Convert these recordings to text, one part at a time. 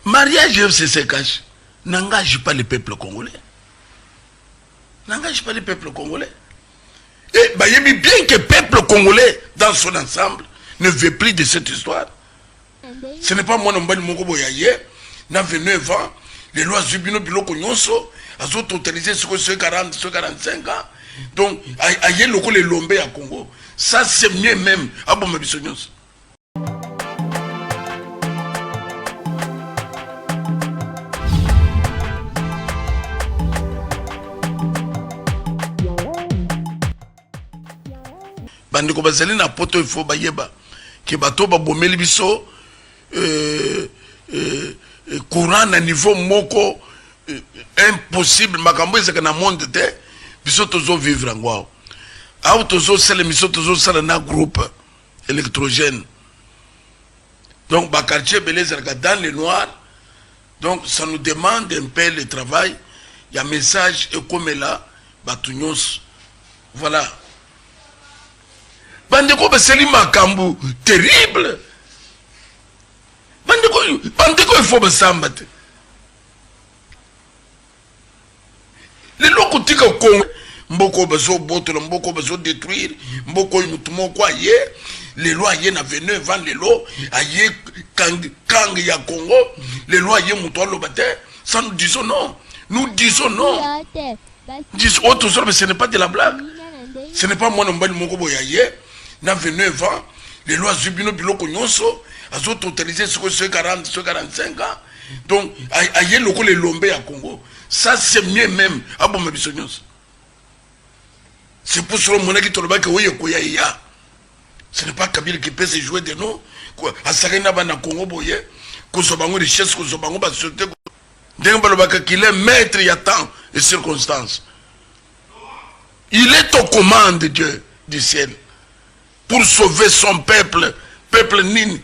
Mariage FCC Cash n'engage pas le peuple congolais. N'engage pas le peuple congolais. Et bah, il y a bien que le peuple congolais, dans son ensemble, ne veut plus de cette histoire. Ce n'est pas moi, non, n'a 29 ans, les lois Zubino Biloko Nyonso, elles ont totalisé ce 40, ce 45 ans. Donc, il y a les lombés à Congo. Ça, c'est mieux même. Ah bon, ma bisognos. Bandiko bazali na poto il faut bayeba ke bato ba bomeli biso courant na niveau moko impossible makambo ezaka na monde te biso tozo vivre ngwao au tozo sele miso tozo sala na groupe électrogène donc ba quartier beleza dans le noir donc ça nous demande un peu le travail il y a message et comme là batunyos voilà. Bandeko baseli makambu terrible. Bandeko il faut basambate. Les locaux tika Congo, mboko bazo boto, mboko bazo détruire, mboko inutumo kwa ye, les lois ye na 29 ans les lois, aye kang ya Congo, les lois ye mutualo bate, ça nous disons non. Nous disons non. Disons autre chose, mais ce n'est pas de la blague. Ce n'est pas moi non bali moko boyaye. Dans 29 ans, les lois Zubino Biloko Nyonso, elles ont totalisé ce 40, ce 45 ans. Donc, il y a les lombés à Congo. Ça, c'est mieux même. Ah bon, ma bisognos. C'est pour cela que mon équipe que oui, ce n'est pas Kabila qui peut se jouer de nous. À Sarena Bana Congo, boye, Kosobango richesse, Kosobango, société. Qu'il est maître, il y a temps et circonstances. Il est aux commandes de Dieu, du ciel, pour sauver son peuple, peuple Nini,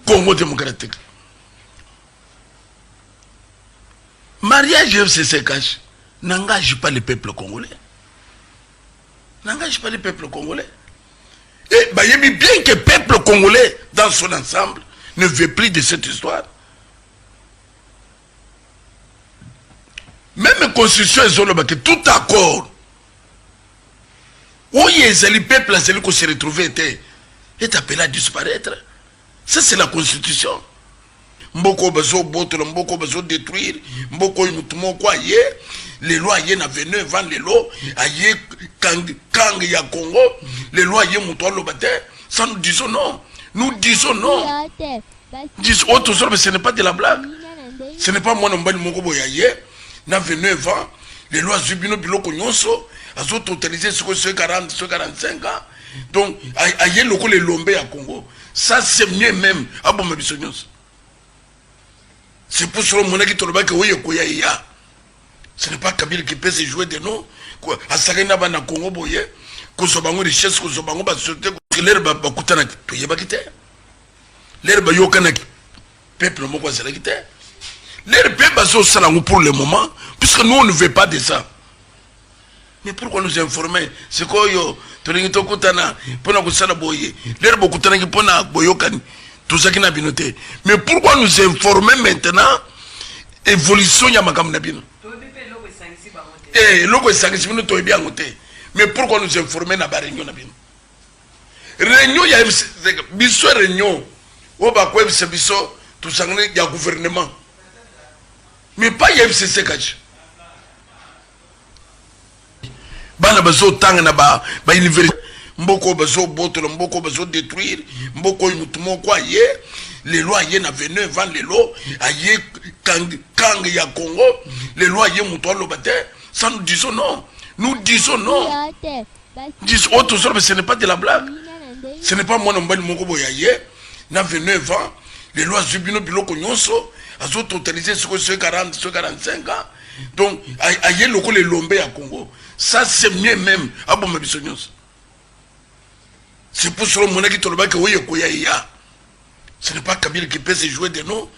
Congo démocratique. Mariage FCC Cash n'engage pas le peuple congolais. N'engage pas le peuple congolais. Et bah, il y a bien que le peuple congolais, dans son ensemble, ne veut plus de cette histoire. Même la constitution est tout accord. Où il y a les peuples qui se retrouvent est appelé à disparaître. Ça, c'est la constitution. Mboko bazo boto, mboko bazo détruire, mboko inutumo kwa ye, les lois ye na 29 ans, les lois, aye kang ya Congo, les lois ye mutualo bate, ça nous disons non. Nous disons non. Disons autre chose, mais ce n'est pas de la blague. Ce n'est pas moi non bali moko boyaye, na 29 ans, les lois Zubino Biloko Nyonso, elles ont totalisé ce 40, ce 45 ans. Donc, il y a les lombés à Congo. Ça, c'est mieux même. Ah bon, ma bisognos. C'est pour cela que mon équipe que oui, ce n'est pas Kabila qui peut se jouer de nous. À Sarena Bana Congo, boye, Kosobango richesse, Kosobango, société, l'herbe bakutana, tu y es bakite. L'herbe yokanaki, peuple moko zalakite. L'herbe bazo salango pour le moment, puisque nous on ne veut pas de ça. Mais pourquoi nous informer? C'est quoi yo? Tolingito kutana, pona kusala boye. L'herbe kutana qui pona boyokani. Tout ça qui n'a pas noté. Mais pourquoi nous informer maintenant? Évolution ya makam na bino. Eh, loko sangisi bino to bien noté. Mais pourquoi nous informer na ba réunion na bino? Réunion ya biso réunion. O ba ko biso tout sangné ya gouvernement. Mais pas ya FCC Cash. Bana bazo tanga na ba université mboko bazo boto mboko bazo détruire mboko inutumo kwa ye les lois ye na 29 ans les lois aye kang ya Congo les lois ye mutualo bate ça nous disons non. Nous disons non. Disons autre chose, mais ce n'est pas de la blague. Ce n'est pas moi non bali moko boyaye na 29 ans les lois Zubino Biloko Nyonso elles ont totalisé ce 40, ce 45 ans. Donc aye les lombés à Congo. Ça, c'est mieux même. Ah bon, ma bisognos. C'est pour cela que mon équipe que oui, ce n'est pas Kabila qui peut se jouer de nous.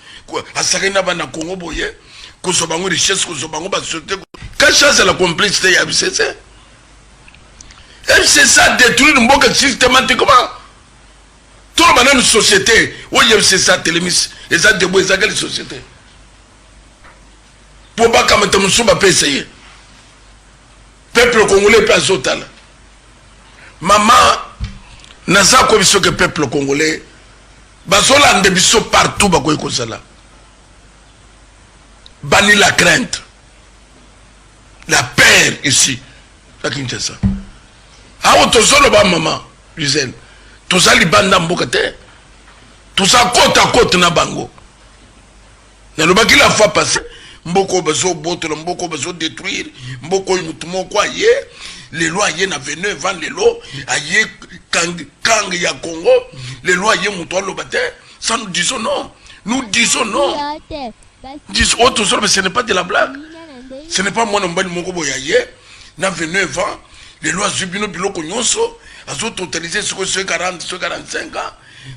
À Sarena Bana Congo, boye, Kosobango richesse, Kosobango, société. Quelle chance est la complicité à FCC? FCC a détruit le monde systématiquement. Tout le monde a une société. Oui, FCC a télémis. Et ça, debout, et ça, quelle société? pour pas que tu me essayer. Peuple congolais peut azotala. Maman, naza ko biso que peuple congolais, bazola ande biso partout bakoy kozala. Bani la crainte, la peur ici. La Kinshasa. Ah, tozolo ba maman, Gisèle. Tozali banda mboka te. Toza côte à côte na bango. Na lobaki la fois passée. Mboko bezo boto, mboko bezo détruire, mboko mutumo kwa ye, les lois ye na venu vendre les lots, aye kang ya Congo, les lois ye muto lo bate, ça nous disons non. Nous disons non. Dis autre chose, mais ce n'est pas de la blague. Ce n'est pas moi non bali moko boya ye, na venu vendre les lois zubino biloko nyonso, azo totaliser ce 40, ce 45 ans.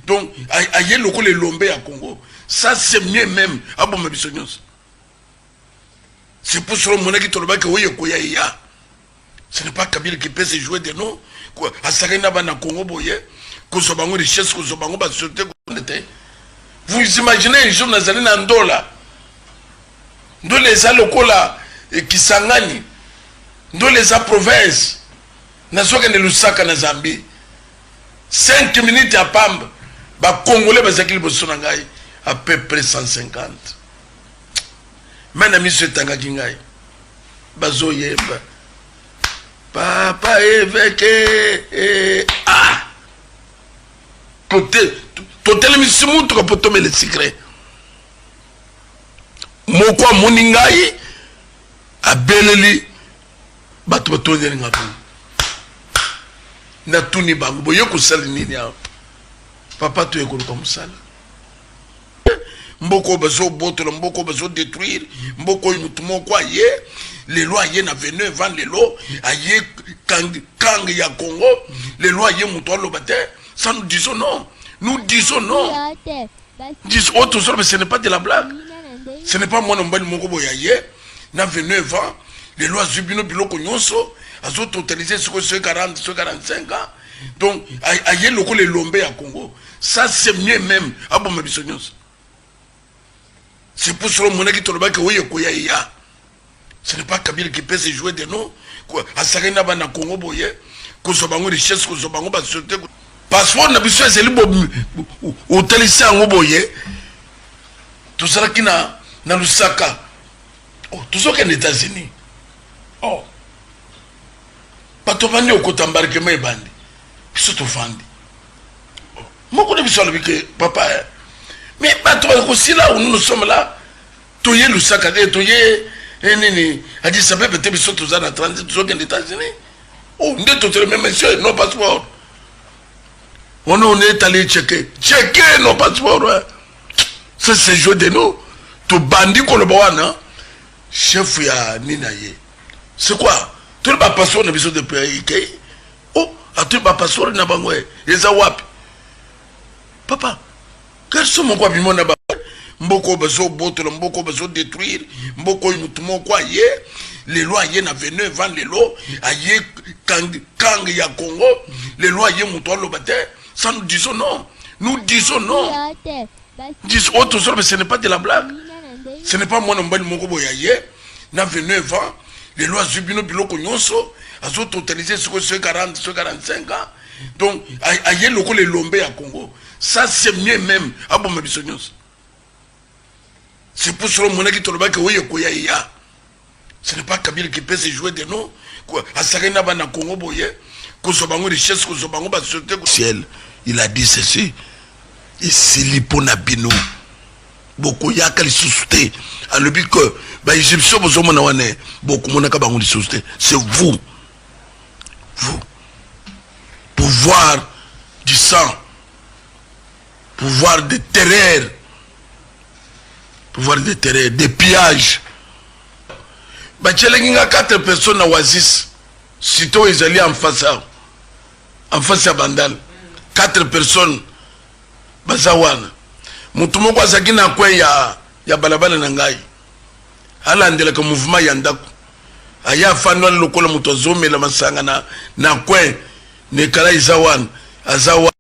Donc aye loko les lombe ya Congo. Ça c'est mieux même. Ah bon, ma bisognos. C'est pour cela que ce n'est pas Kabila qui peut se jouer de nous. Vous imaginez un jour dans un Andola, nous les alokola qui sangani, nous les provinces, nous sommes dans Lusaka na Zambie. 5 minutes à Pamba, les Congolais à peu près 150. Maintenant, monsieur Tangakingai, Bazo Yemba, Papa évêque, ah, totel misimu tu peux tomber le secret. Moko Moningai, a Beleli, Batuatonye Ngatu. Natuni Bango, Boyoko Salinina, Papa tu es comme ça. Mboko bezo boto, mboko bezo détruire, mboko mutumo kwa ye, les lois ye na venu vendre les lots, aye kang ya Congo, les lois ye muto lo bate, ça nous disons non. Nous disons non. Dis autre chose, mais ce n'est pas de la blague. Ce n'est pas moi non bali moko boya ye, na venu vendre les lois zubino biloko nyonso, azo totaliser ce 40, ce 45 ans. Donc aye loko les lombe ya Congo. Ça c'est mieux même. Ah bon, ma bisognos. C'est pour cela que ce n'est pas Kabila qui peut se jouer de nous. Asakena bana Congo boye, kosobango richesse, kosobango ba société. Passeport na biso ezeli bo hotelisa ngo boye. Tout ça qui na Lusaka. Oh, tout ça qui est aux États-Unis. Oh. Pato bandi okotambarke mai bandi. Biso to fandi. Moko de biso lebike papa. Mais aussi là où nous sommes là, tu es le sac à dos, tu es a dit ça peut être sur tous en transit, tous aux États-Unis. Oh, nous sommes même monsieur, nos passeports. On est allé checker nos passeports. Ça c'est jeu de nous. Tu bandit qu'on le voit, non? Chef ya Ninaye. C'est quoi? Tu n'as pas passeport, on a besoin de payer. Oh, tu n'as pas passeport, on a besoin de payer. Papa. Quels sont mon quoi bimona ba mboko bezo boto mboko bezo détruire mboko mutumo kwa ye les lois ye na venu vendre les lots aye kang ya Congo les lois ye muto lo bate ça nous disons non. Nous disons non. Dis autre chose, mais ce n'est pas de la blague. Ce n'est pas moi non bali moko boya ye na venu vendre les lois zubino biloko nyonso azo totaliser ce 40, ce 45 ans. Donc aye loko les lombe ya Congo. Ça c'est mieux même. Ah bon, ma bisognos. C'est pour cela que ce n'est pas Kabila qui peut se jouer de nous. Asakena bana Congo boye, kosobango richesse, kosobango ba société. Ciel, il a dit ceci. Ici lipona bino. Beaucoup yaka li susute. Alors dit que ba Égyptien bozo mona wane, beaucoup monaka bango li susute. C'est vous. Vous. Pouvoir du sang. Pouvoir de terreur, pouvoir de terreur, de pillage. Bachelenga 4 personnes à Oasis, sitôt ils allaient en face à Bandal. 4 personnes, Bazawana. Mutumoko azaki na kwe ya balabala na ngai. Alandela ka mouvement ya ndako. Aya fanwa lokola mutozome la masanga na kwe ne kala izawana azawa.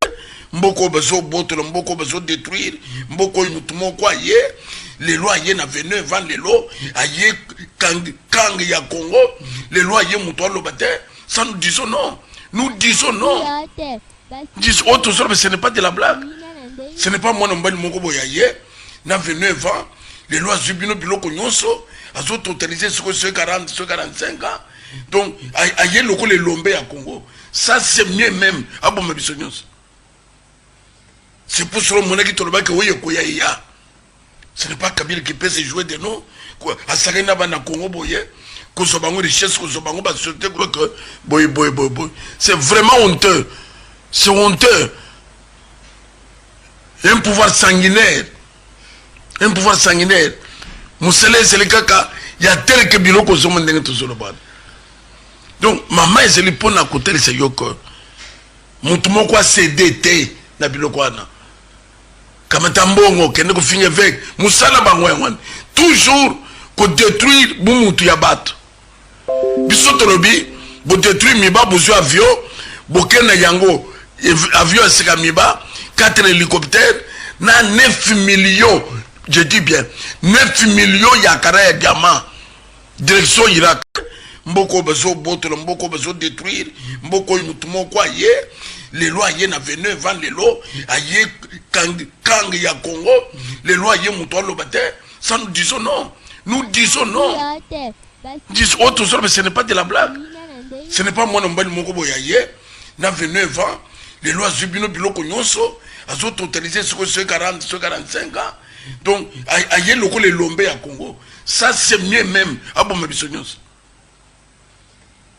Mboko bezo boto, mboko bezo détruire, mboko mutumo kwa ye, les lois ye na venu vendre les lots, aye Kang ya Congo, les lois y moutoir le bâtiment, ça nous disons non. Nous disons non. Disons autre chose, mais ce n'est pas de la blague. Ce n'est pas moi non plus mon boyaye. N'a 29 ans, les lois zubino biloko nyonso, elles ont autorisé ce 40, ce 45 ans. Donc, aïe le les lombés à Congo. Ça c'est mieux même. Ah bon, ma bisognos. C'est pour cela mon qui te le bat que oui, ce n'est pas Kabila qui peut se jouer de nous. À Sarena Bana Congo boye, qu'on soit bango richesse, qu'on soit bango bas sauter que boy. C'est vraiment honteux. C'est honteux. Un pouvoir sanguinaire. Un pouvoir sanguinaire. Moussele c'est le caca. Il y a tel que bilo qu'on se monte tout sur le bas. Donc maman est le pont à côté de ce yoko. Moutoumon quoi CDT na bilo quoi na. Kamatambongo kende ko finir avec Moussala bangwen. Toujours qu'on détruire Boumoutou Yabat. Bisotolobi, pour détruire Miba, pour avion, pour Kena Yango, avion à Miba, 4 hélicoptères, na 9 millions, je dis bien, 9 millions Yakara et Diamant, direction Irak. Mboko beso botolo, mboko beso détruire, mboko imutumo kwa ye, les lois yé na 29 ans, les lois, aye Kang ya Congo, les lois yé moutoir le bâtiment, ça nous disons non. Nous disons non. Disons autre chose, mais ce n'est pas de la blague. Ce n'est pas moi non plus mon boyaye. N'a 29 ans, les lois zubino biloko nyonso, elles ont autorisé ce 40, ce 45 ans. Donc, aïe le les lombés à Congo. Ça c'est mieux même. Ah bon, ma bisognos.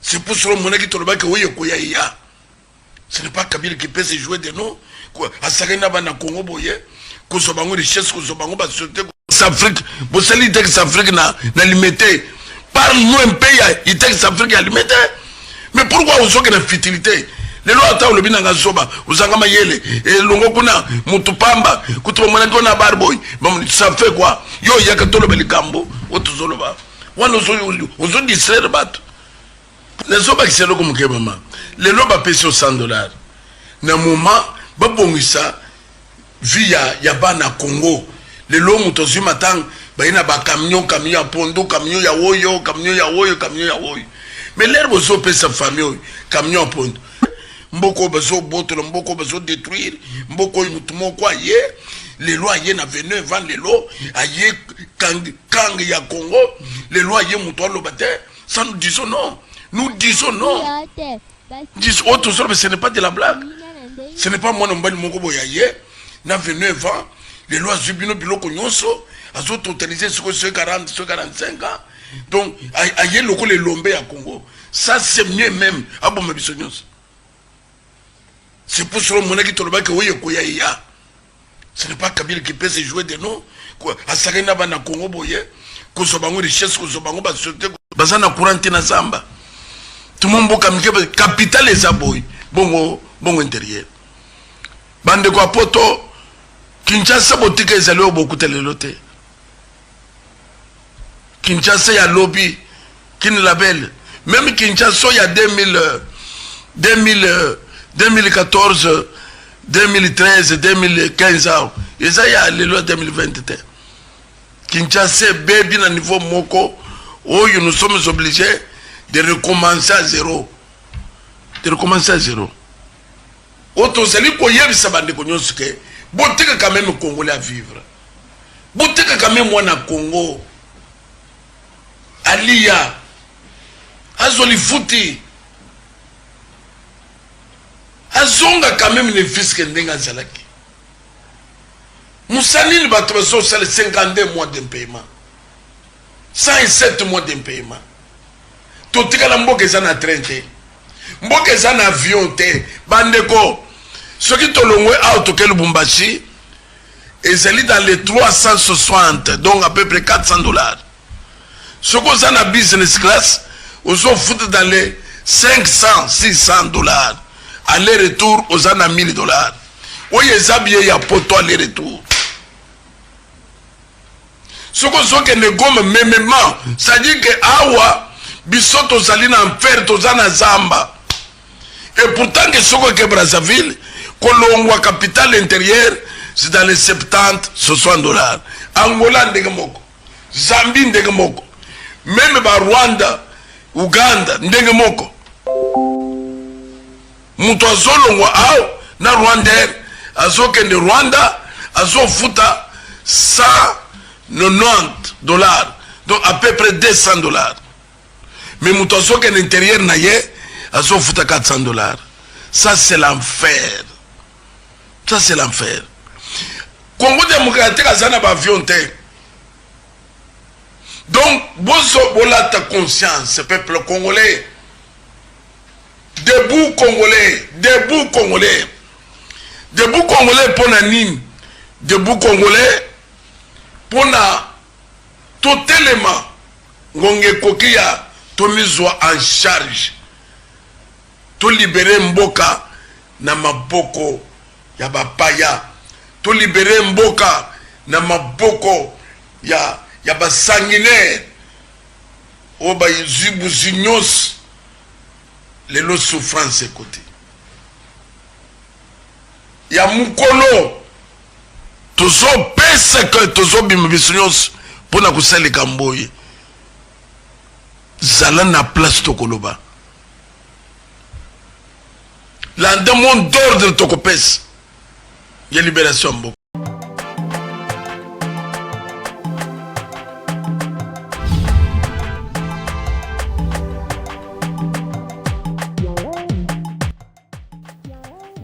C'est pour cela mon qui te le bat que oui, ce n'est pas Kabila qui peut se jouer de nous. À Sarena Bana Congo boye, qu'on soit bango richesse, qu'on soit bango bas sauter. Afrique, vous savez que l'Afrique n'a limité. Parle-nous un pays, il texte l'Afrique a limité. Mais pourquoi vous avez une futilité? Les lois attendent le binanga soba, vous avez mayele, et l'ongokuna, Moutupamba, Koutoumana Barboy, ça fait quoi? Yo, il y a que tout le Belikambo, Otozoloba. On nous dit c'est le bat. Les soba qui c'est le comme maman. Les lois payent sur $100. Dans le moment, Babongisa, via Yabana Congo. Les lots motosi matang ba ina ba camion ya pondo camion ya woyo mais l'herbe so pe sa famille camion pondo mboko beso boto mboko beso détruire mboko mutumo kwa ye les lois yé na 29 ans les lots aye Kang ya Congo les lois yé mutoir le bâtiment ça nous disons non. Nous disons non. Disons autre chose, mais ce n'est pas de la blague. Ce n'est pas moi non plus mon boyaye. Na 29 ans, les lois zubino biloko nyonso, elles ont autorisé ce 40, ce 45 ans. Donc, aïe le les lombés à Congo. Ça c'est mieux même. Ah bon, ma bisognos. C'est pour cela mon qui te le bat que oui, ce n'est pas Kabila qui peut se jouer de nous. À Sarena Bana Congo boye, qu'on soit bango richesse, qu'on soit bango bas sauter. Bazana courante na zamba. Tout le monde boka capital les aboy. Bongo intérieur. Bande kwa poto. Kinshasa botika ezali beaucoup de loté. Kinshasa ya lobby kin label. Même Kinshasa il y a 2014, 2013, 2015 ans. Et ça y a les lois 2021. Kinshasa baby na niveau moko où nous sommes obligés de recommencer à zéro. Auto sali ko yebi sabande ko nyosuke. Boteka quand même Congolais à vivre. Boteka quand même moi na Congo. Alia. Azoli futi. Azonga quand même les fils que ndenga zalaki. Moussanil Batoso c'est 52 mois d'impayement. 107 mois d'impayement. Totika la mboke zana 30. Mboke zana avion te. Bandeko. Ce qui te l'ont auto que le Bumbashi est dans les 360, donc à peu près $400. Ce qu'on a en business class, on s'en fout dans les $500, $600. Aller-retour, on a $1000. Oui, il y a poto aller-retour. Ce qu'on a ne gomme même, ça dit que awa, bisoto salina en fer, tozana zamba. Et pourtant que ce qu'on a Brazzaville, Colombo, capitale intérieure, c'est dans les 70, $60. Angola, Ndegamoko. Zambie, Ndegamoko. même ba Rwanda Uganda ndenge moko mutu azolongwa awo na Rwandair azokende Rwanda azofuta $190, donc à peu près $200. Mais mutu azokende intérieur na ye azofuta $400. Ça c'est l'enfer. Ça c'est l'enfer. Congo démocratique azana ba avion te. Donc bozo bolata conscience peuple congolais. Debout congolais, debout congolais. Debout congolais pour nini? Debout congolais pour na totalement ngonge kokia to mizwa en charge. To libérer mboka na maboko ya bapaya. To libérer mboka na maboko ya basanguinaire. Oba yizibu zinyos lelo souffrance côté. Ya mukolo tozo pesa que tozo bimbinyos pona kusali kamboye. Zala na place tokoloba. L'un des mondes d'ordre tokopes. Il y a libération.